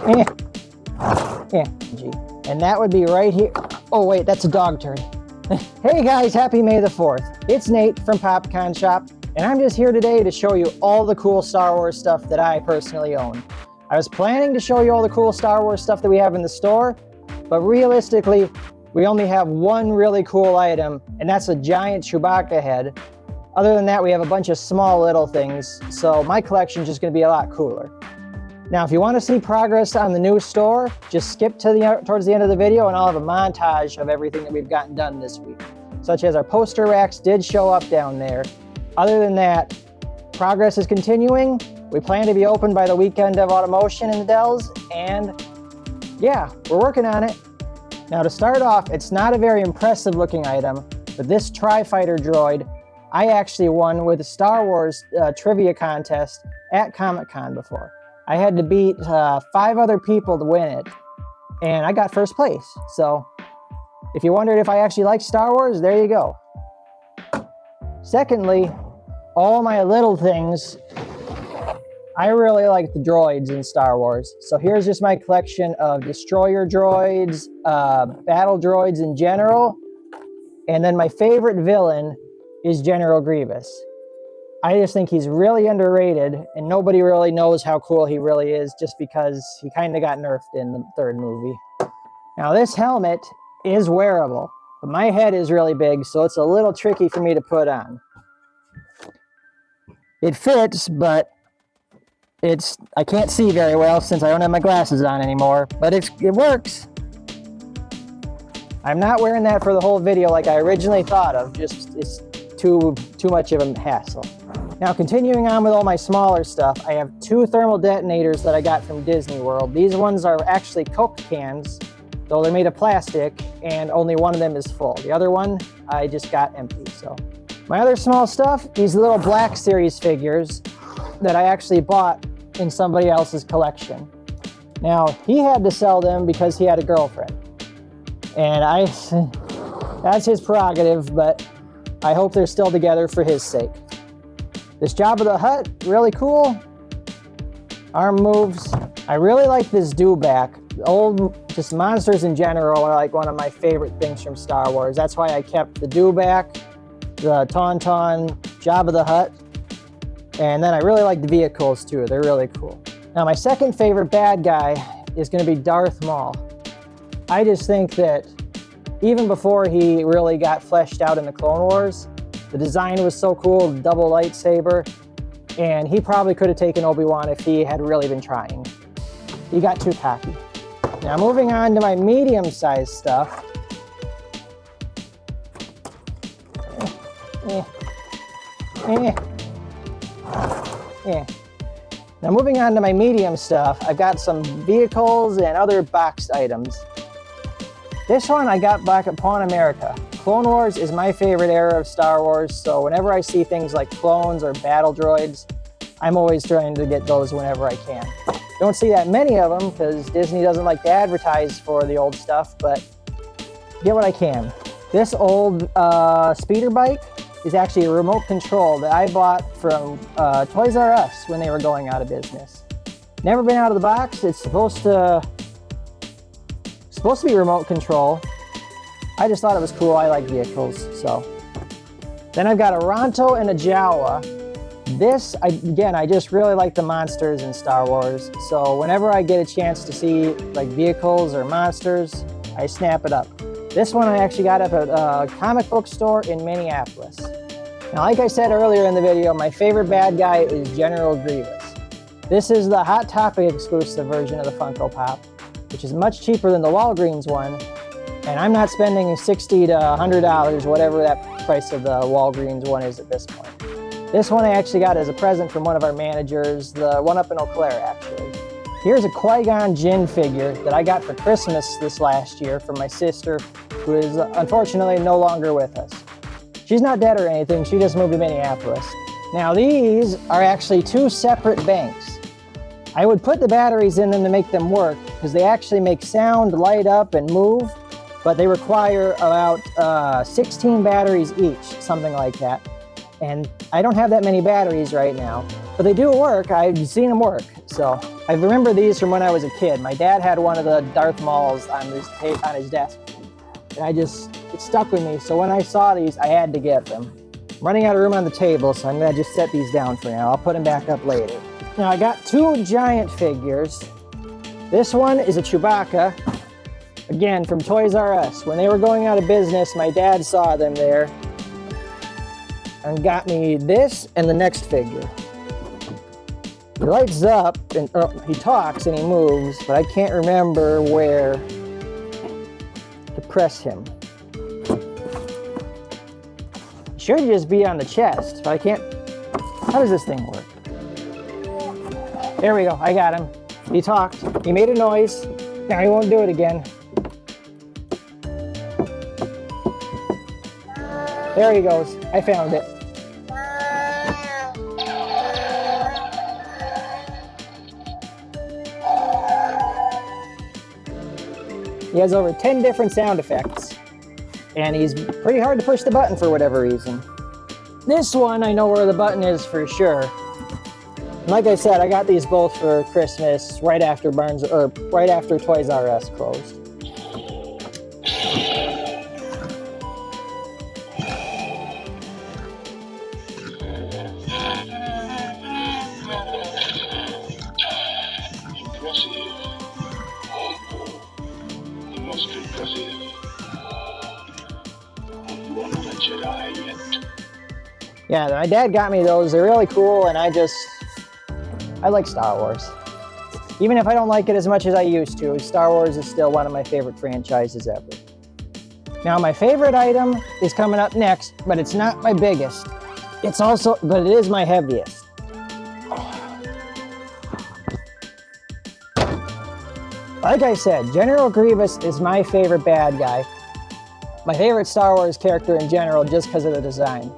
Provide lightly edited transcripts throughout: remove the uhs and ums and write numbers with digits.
And that would be right here. Oh wait, that's a dog turd. Hey guys, happy May the 4th. It's Nate from Popcorn Shop, and I'm just here today to show you all the cool Star Wars stuff that I personally own. I was planning to show you all the cool Star Wars stuff that we have in the store, but realistically, we only have one really cool item, and that's a giant Chewbacca head. Other than that, we have a bunch of small little things, so my collection is just going to be a lot cooler. Now, if you want to see progress on the new store, just skip to towards the end of the video and I'll have a montage of everything that we've gotten done this week. Such as our poster racks did show up down there. Other than that, progress is continuing. We plan to be open by the weekend of Automotion in the Dells, and yeah, we're working on it. Now to start off, it's not a very impressive looking item, but this Tri-Fighter droid, I actually won with a Star Wars trivia contest at Comic-Con before. I had to beat 5 other people to win it, and I got first place. So if you wondered if I actually like Star Wars, there you go. Secondly, all my little things, I really like the droids in Star Wars. So here's just my collection of destroyer droids, battle droids in general, and then my favorite villain is General Grievous. I just think he's really underrated, and nobody really knows how cool he really is just because he kind of got nerfed in the 3rd movie. Now this helmet is wearable, but my head is really big, so it's a little tricky for me to put on. It fits, but I can't see very well since I don't have my glasses on anymore, but it works. I'm not wearing that for the whole video like I originally thought of, just it's too much of a hassle. Now continuing on with all my smaller stuff, I have 2 thermal detonators that I got from Disney World. These ones are actually Coke cans, though they're made of plastic, and only one of them is full. The other one I just got empty. So my other small stuff, these little Black Series figures that I actually bought in somebody else's collection. Now he had to sell them because he had a girlfriend, and that's his prerogative, but I hope they're still together for his sake. This Jabba the Hutt, really cool. Arm moves. I really like this dewback. Just monsters in general are like one of my favorite things from Star Wars. That's why I kept the dewback, the Tauntaun, Jabba the Hutt, and then I really like the vehicles too. They're really cool. Now my second favorite bad guy is going to be Darth Maul. I just think that even before he really got fleshed out in the Clone Wars, the design was so cool, double lightsaber, and he probably could have taken Obi-Wan if he had really been trying. He got too cocky. Now moving on to my medium-sized stuff. Now moving on to my medium stuff, I've got some vehicles and other boxed items. This one I got back at Pawn America. Clone Wars is my favorite era of Star Wars, so whenever I see things like clones or battle droids, I'm always trying to get those whenever I can. Don't see that many of them because Disney doesn't like to advertise for the old stuff, but get what I can. This old speeder bike is actually a remote control that I bought from Toys R Us when they were going out of business. Never been out of the box. It's supposed to be remote control. I just thought it was cool. I like vehicles, so. Then I've got a Ronto and a Jawa. This, I just really like the monsters in Star Wars, so whenever I get a chance to see like vehicles or monsters, I snap it up. This one I actually got up at a comic book store in Minneapolis. Now, like I said earlier in the video, my favorite bad guy is General Grievous. This is the Hot Topic exclusive version of the Funko Pop, which is much cheaper than the Walgreens one, and I'm not spending $60 to $100, whatever that price of the Walgreens one is at this point. This one I actually got as a present from one of our managers, the one up in Eau Claire actually. Here's a Qui-Gon Jinn figure that I got for Christmas this last year from my sister, who is unfortunately no longer with us. She's not dead or anything, she just moved to Minneapolis. Now these are actually 2 separate banks. I would put the batteries in them to make them work because they actually make sound, light up, and move, but they require about 16 batteries each, something like that. And I don't have that many batteries right now. But they do work. I've seen them work. So I remember these from when I was a kid. My dad had one of the Darth Mauls on his desk. And it stuck with me. So when I saw these, I had to get them. I'm running out of room on the table, so I'm gonna just set these down for now. I'll put them back up later. Now I got two giant figures. This one is a Chewbacca, again from Toys R Us. When they were going out of business, my dad saw them there and got me this and the next figure. He lights up and he talks and he moves, but I can't remember where to press him. Should just be on the chest, but I can't. How does this thing work? There we go, I got him. He talked, he made a noise. Now he won't do it again. There he goes, I found it. He has over 10 different sound effects, and he's pretty hard to push the button for whatever reason. This one, I know where the button is for sure. Like I said, I got these both for Christmas right after Toys R Us closed. Yeah, my dad got me those. They're really cool, and I like Star Wars. Even if I don't like it as much as I used to, Star Wars is still one of my favorite franchises ever. Now, my favorite item is coming up next, but it's not my biggest. But it is my heaviest. Like I said, General Grievous is my favorite bad guy. My favorite Star Wars character in general, just because of the design.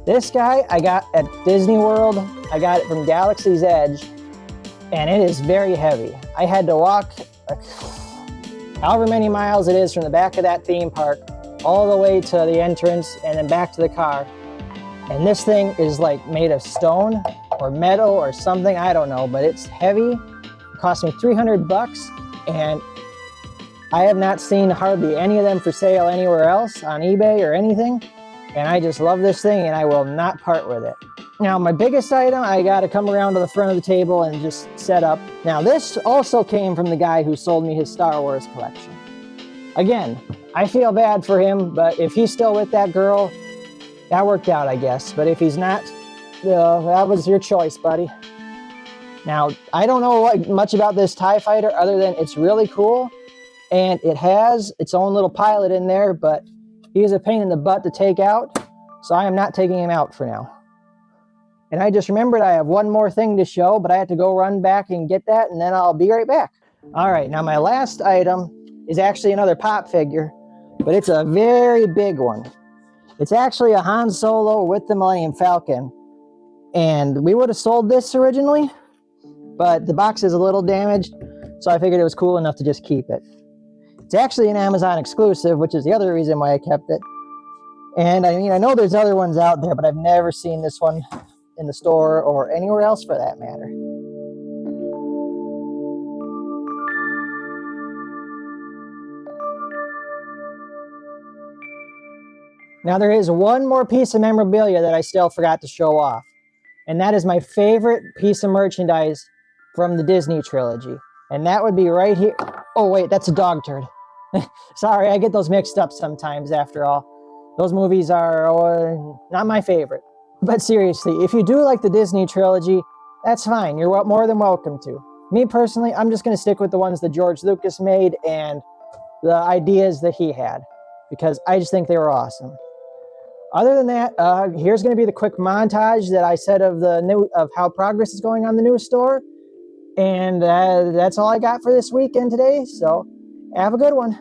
This guy I got at Disney World. I got it from Galaxy's Edge, and it is very heavy. I had to walk however many miles it is from the back of that theme park all the way to the entrance and then back to the car. And this thing is like made of stone or metal or something, I don't know, but it's heavy. It cost me $300, and I have not seen hardly any of them for sale anywhere else on eBay or anything. And I just love this thing, and I will not part with it. Now, my biggest item, I got to come around to the front of the table and just set up. Now, this also came from the guy who sold me his Star Wars collection. Again, I feel bad for him, but if he's still with that girl, that worked out, I guess. But if he's not, that was your choice, buddy. Now, I don't know much about this TIE fighter other than it's really cool, and it has its own little pilot in there, but he is a pain in the butt to take out, so I am not taking him out for now. And I just remembered I have one more thing to show, but I have to go run back and get that, and then I'll be right back. All right, now my last item is actually another pop figure, but it's a very big one. It's actually a Han Solo with the Millennium Falcon, and we would have sold this originally, but the box is a little damaged, so I figured it was cool enough to just keep it. It's actually an Amazon exclusive, which is the other reason why I kept it. And I mean, I know there's other ones out there, but I've never seen this one in the store or anywhere else for that matter. Now there is one more piece of memorabilia that I still forgot to show off. And that is my favorite piece of merchandise from the Disney trilogy. And that would be right here. Oh wait, that's a dog turd. Sorry, I get those mixed up sometimes after all. Those movies are not my favorite. But seriously, if you do like the Disney trilogy, that's fine. You're more than welcome to. Me personally, I'm just going to stick with the ones that George Lucas made and the ideas that he had, because I just think they were awesome. Other than that, here's going to be the quick montage that I said of how progress is going on the new store. And that's all I got for this weekend today. So have a good one.